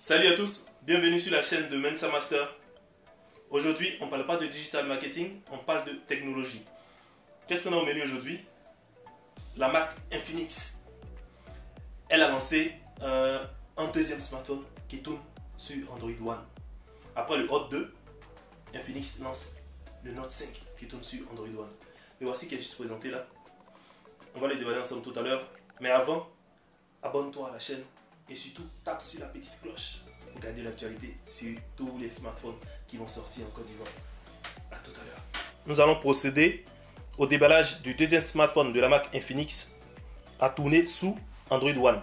Salut à tous, bienvenue sur la chaîne de Mensa Master. Aujourd'hui, on ne parle pas de digital marketing, on parle de technologie. Qu'est-ce qu'on a au menu aujourd'hui? La marque Infinix. Elle a lancé un deuxième smartphone qui tourne sur Android One. Après le Hot 2, Infinix lance le Note 5 qui tourne sur Android One. Et voici qui est juste présenté là. On va les déballer ensemble tout à l'heure. Mais avant, abonne-toi à la chaîne et surtout tape sur la petite cloche pour garder l'actualité sur tous les smartphones qui vont sortir en Côte d'Ivoire. A tout à l'heure. Nous allons procéder au déballage du deuxième smartphone de la marque Infinix à tourner sous Android One.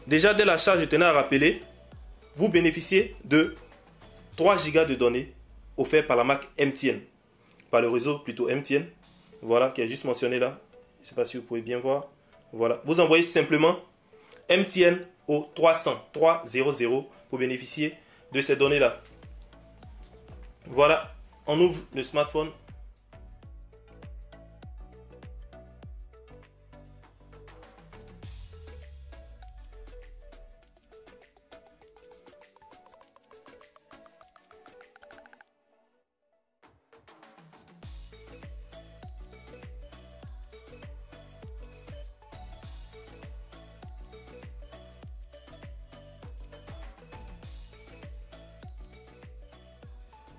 Déjà dès l'achat, je tenais à rappeler, vous bénéficiez de 3 Go de données offertes par la marque MTN, par le réseau plutôt MTN, voilà, qui est juste mentionné là. Je ne sais pas si vous pouvez bien voir. Voilà, vous envoyez simplement MTN au 300 pour bénéficier de ces données là. Voilà, on ouvre le smartphone.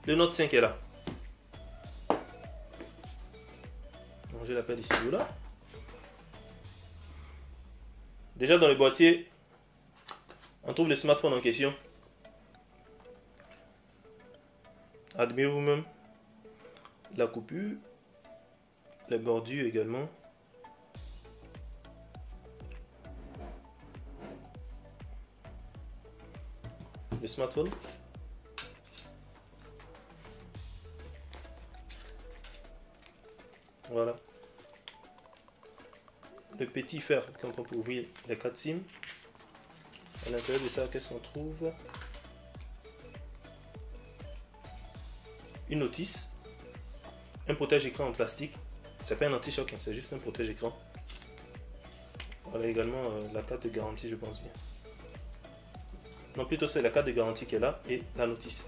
Le Note 5 est là. Je l'appelle ici ou là. Déjà dans le boîtier, on trouve le smartphone en question. Admirez vous-même la coupure, les bordures également. Le smartphone. Voilà. Le petit fer quand on peut ouvrir les 4 SIM. À l'intérieur de ça, qu'est-ce qu'on trouve? Une notice. Un protège-écran en plastique. C'est pas un anti-choc, hein, c'est juste un protège-écran. Voilà également la carte de garantie, je pense bien. Non, plutôt c'est la carte de garantie qui est là et la notice.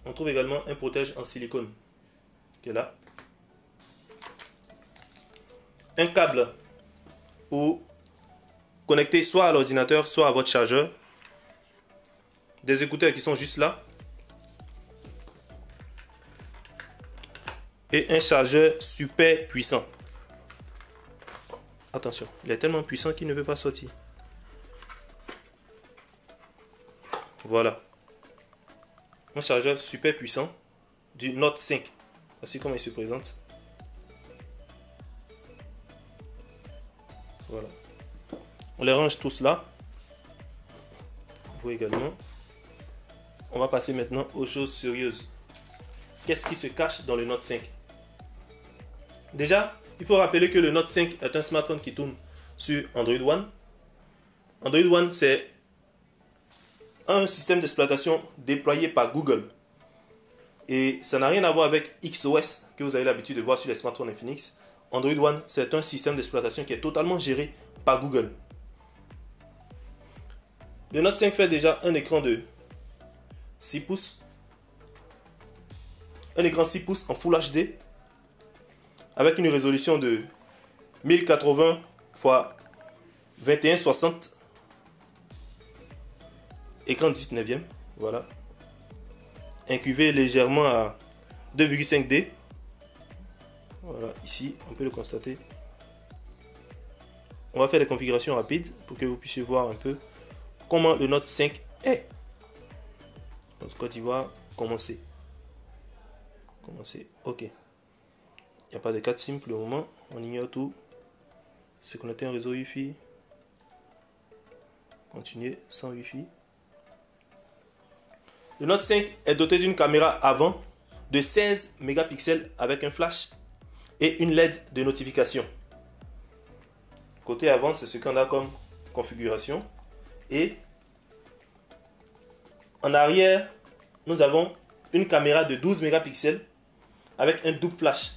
On trouve également un protège en silicone qui est là. Un câble pour connecter soit à l'ordinateur, soit à votre chargeur. Des écouteurs qui sont juste là. Et un chargeur super puissant. Attention, il est tellement puissant qu'il ne veut pas sortir. Voilà. Un chargeur super puissant du Note 5. Voici comment il se présente. Voilà. On les range tous là. Vous également. On va passer maintenant aux choses sérieuses. Qu'est-ce qui se cache dans le Note 5? Déjà, il faut rappeler que le Note 5 est un smartphone qui tourne sur Android One. Android One, c'est un système d'exploitation déployé par Google. Et ça n'a rien à voir avec XOS que vous avez l'habitude de voir sur les smartphones Infinix. Android One, c'est un système d'exploitation qui est totalement géré par Google. Le Note 5 fait déjà un écran de 6 pouces. Un écran 6 pouces en Full HD avec une résolution de 1080 x 2160. Écran 18 neuvième, voilà. Incurvé légèrement à 2,5D. Voilà, ici, on peut le constater. On va faire des configurations rapides pour que vous puissiez voir un peu comment le Note 5 est. Donc, Côte d'Ivoire, commencer. OK. Il n'y a pas de 4 SIM pour le moment. On ignore tout. Se connecter à un réseau Wi-Fi. Continuer sans Wi-Fi. Le Note 5 est doté d'une caméra avant de 16 mégapixels avec un flash et une LED de notification. Côté avant, c'est ce qu'on a comme configuration. Et en arrière, nous avons une caméra de 12 mégapixels avec un double flash.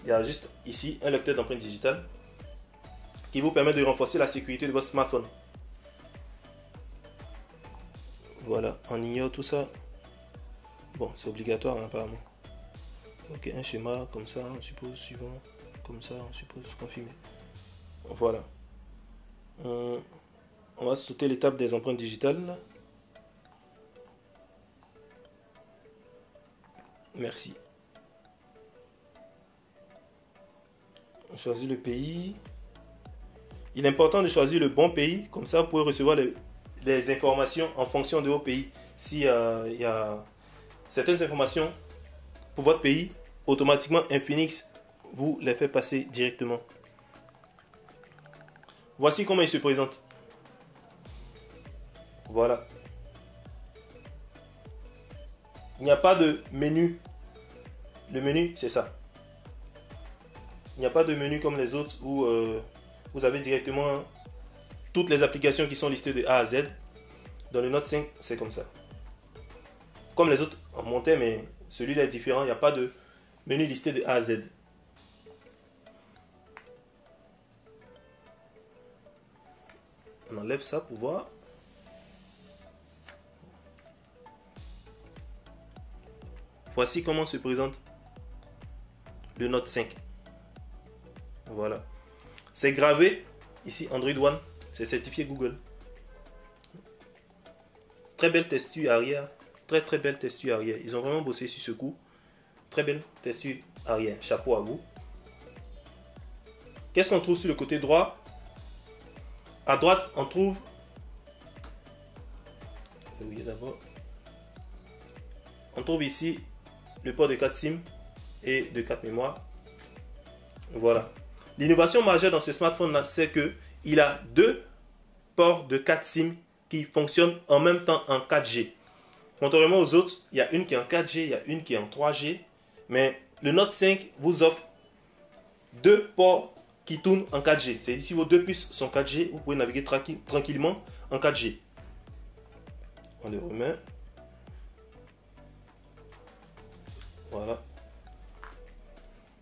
Il y a juste ici un lecteur d'empreinte digitale qui vous permet de renforcer la sécurité de votre smartphone. Voilà, on ignore tout ça. Bon, c'est obligatoire hein, apparemment. Ok, un schéma comme ça, on suppose suivant. Comme ça, on suppose confirmer. Voilà. On va sauter l'étape des empreintes digitales. Merci. On choisit le pays. Il est important de choisir le bon pays. Comme ça, vous pouvez recevoir les informations en fonction de vos pays. S'il y a certaines informations pour votre pays, automatiquement Infinix vous les fait passer directement. Voici comment il se présente. Voilà. Il n'y a pas de menu. Le menu, c'est ça. Il n'y a pas de menu comme les autres où vous avez directement toutes les applications qui sont listées de A à Z. Dans le Note 5, c'est comme ça. Comme les autres en montaient, mais celui-là est différent. Il n'y a pas de menu listé de A à Z. On enlève ça pour voir. Voici comment se présente le Note 5. Voilà. C'est gravé ici Android One. C'est certifié Google. Très belle texture arrière. Très belle texture arrière. Ils ont vraiment bossé sur ce coup. Très belle texture arrière. Chapeau à vous. Qu'est-ce qu'on trouve sur le côté droit? À droite, on trouve... Oui, d'abord. On trouve ici le port de 4 SIM et de 4 mémoires. Voilà. L'innovation majeure dans ce smartphone-là, c'est qu'il a 2 ports de 4 SIM qui fonctionnent en même temps en 4G. Contrairement aux autres, il y a une qui est en 4G, il y a une qui est en 3G. Mais le Note 5 vous offre 2 ports qui tournent en 4G. C'est ici vos 2 puces sont 4G, vous pouvez naviguer tranquillement en 4G. On les remet. Voilà.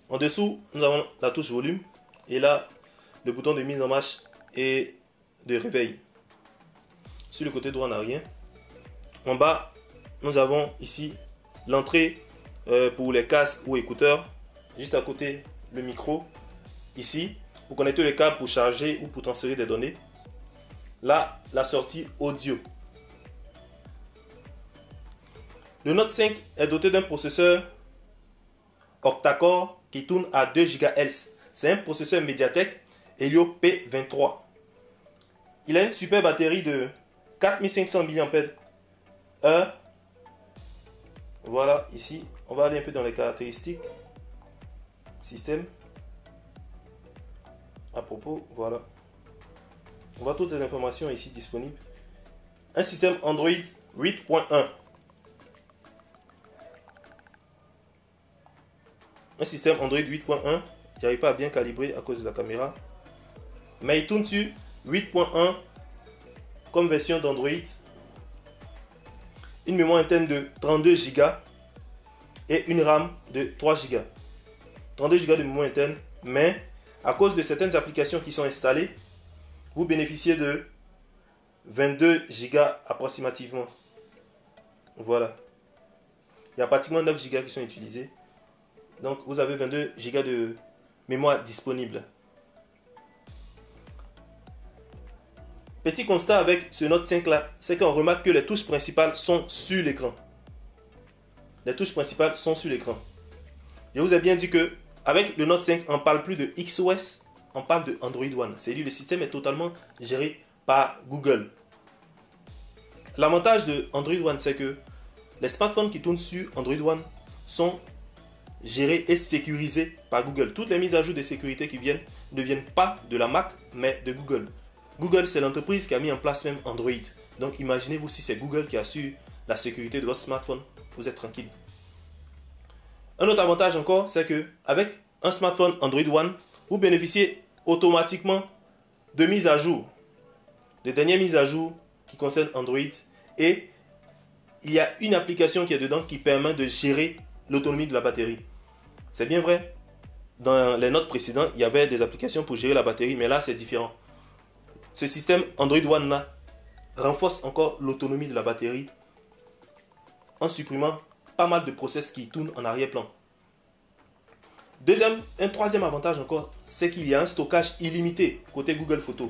En dessous, nous avons la touche volume et là, le bouton de mise en marche et de réveil. Sur le côté droit, on n'a rien. En bas, nous avons ici l'entrée pour les casques ou écouteurs. Juste à côté, le micro. Ici, pour connecter le câble pour charger ou pour transférer des données. Là, la sortie audio. Le Note 5 est doté d'un processeur octa-core qui tourne à 2 GHz. C'est un processeur Mediatek Helio P23. Il a une super batterie de 4500 mAh. Voilà, ici, on va aller un peu dans les caractéristiques. Système. À propos, voilà. On voit toutes les informations ici disponibles. Un système Android 8.1. Un système Android 8.1. J'arrive pas à bien calibrer à cause de la caméra. Mais il tourne sur 8.1 comme version d'Android. Une mémoire interne de 32 Go et une RAM de 3 Go. 32 Go de mémoire interne, mais à cause de certaines applications qui sont installées, vous bénéficiez de 22 Go approximativement. Voilà. Il y a pratiquement 9 Go qui sont utilisés. Donc vous avez 22 Go de mémoire disponible. Petit constat avec ce Note 5 là, c'est qu'on remarque que les touches principales sont sur l'écran. Les touches principales sont sur l'écran. Je vous ai bien dit que avec le Note 5, on ne parle plus de XOS, on parle de Android One. C'est-à-dire le système est totalement géré par Google. L'avantage de Android One, c'est que les smartphones qui tournent sur Android One sont gérés et sécurisés par Google. Toutes les mises à jour de sécurité qui viennent ne viennent pas de la Mac, mais de Google. Google, c'est l'entreprise qui a mis en place même Android. Donc imaginez-vous si c'est Google qui assure la sécurité de votre smartphone. Vous êtes tranquille. Un autre avantage encore, c'est que avec un smartphone Android One, vous bénéficiez automatiquement de mises à jour, de dernières mises à jour qui concernent Android. Et il y a une application qui est dedans qui permet de gérer l'autonomie de la batterie. C'est bien vrai. Dans les notes précédentes, il y avait des applications pour gérer la batterie, mais là c'est différent. Ce système Android One là renforce encore l'autonomie de la batterie en supprimant pas mal de process qui tournent en arrière-plan. Un troisième avantage encore, c'est qu'il y a un stockage illimité côté Google Photos.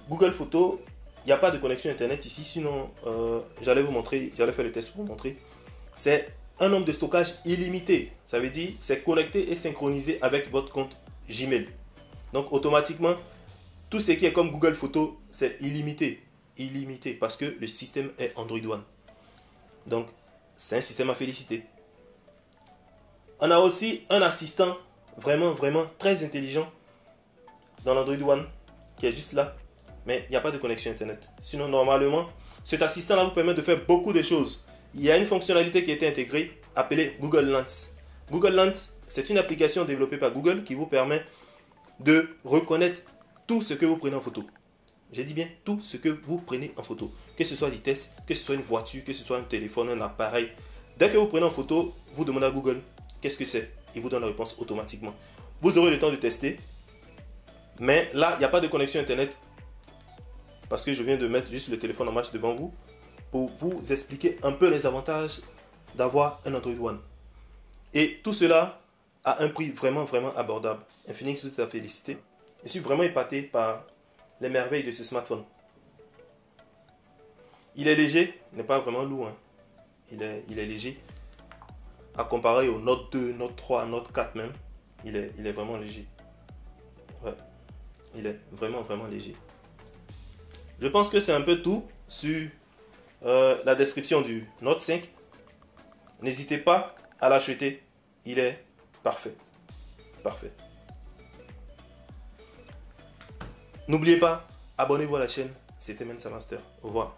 Google Photos, il n'y a pas de connexion internet ici, sinon j'allais faire le test pour vous montrer. C'est un nombre de stockage illimité. Ça veut dire c'est connecté et synchronisé avec votre compte Gmail. Donc automatiquement, tout ce qui est comme Google Photos, c'est illimité. Illimité parce que le système est Android One. Donc c'est un système à féliciter. On a aussi un assistant vraiment très intelligent dans l'Android One qui est juste là. Mais il n'y a pas de connexion internet. Sinon, normalement, cet assistant-là vous permet de faire beaucoup de choses. Il y a une fonctionnalité qui a été intégrée appelée Google Lens. Google Lens, c'est une application développée par Google qui vous permet de reconnaître tout ce que vous prenez en photo. J'ai dit bien tout ce que vous prenez en photo. Que ce soit des tests, que ce soit une voiture, que ce soit un téléphone, un appareil. Dès que vous prenez en photo, vous demandez à Google qu'est-ce que c'est. Il vous donne la réponse automatiquement. Vous aurez le temps de tester. Mais là, il n'y a pas de connexion internet. Parce que je viens de mettre juste le téléphone en marche devant vous pour vous expliquer un peu les avantages d'avoir un Android One. Et tout cela à un prix vraiment abordable. Infinix vous a félicité. Je suis vraiment épaté par les merveilles de ce smartphone. Il est léger, il n'est pas vraiment lourd. Hein. Il est léger. À comparer au Note 2, Note 3, Note 4 même. Il est vraiment léger. Ouais. Il est vraiment léger. Je pense que c'est un peu tout sur la description du Note 5. N'hésitez pas à l'acheter. Il est parfait. Parfait. N'oubliez pas, abonnez-vous à la chaîne. C'était Mensa Master. Au revoir.